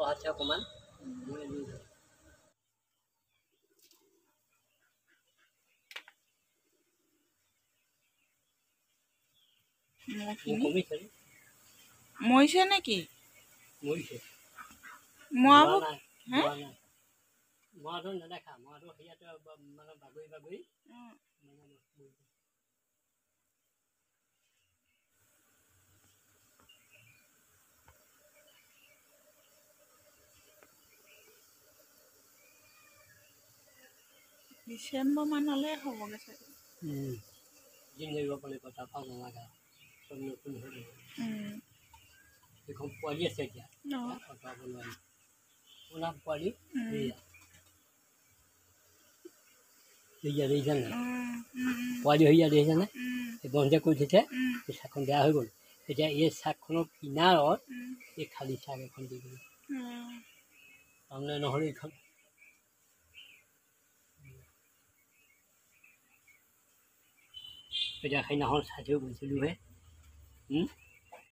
বহাইছে অকণমান মই কমিছে মৰিছে নেকি? মৰিছে মৰাবোৰ মৰাটো নেদেখা মৰাটো সেয়াতে মানে বাগৰি বাগৰি ডিচেম্বৰ মানলৈ হ'বগৈ চাগে। দিন লাগিব পাৰিব তাৰপৰা নালাগা চব নতুন হৈ যাব এইখন পোৱালি আছে এতিয়া অঁতৰাব নোৱাৰি পুৰা পোৱালি সেয়া দেখিছা নাই পোৱালি সেয়া দেখিছা নাই এই বন্ধে কৰি থৈছে এই চাকখন বেয়া হৈ গ'ল এতিয়া এই চাকখনৰ কিনাৰত এই খালী চাক এখন দি দিলোঁ তাৰমানে নহ'লে এইখন এতিয়া সেইদিনাখন চাই থৈ গৈছিলোঁহে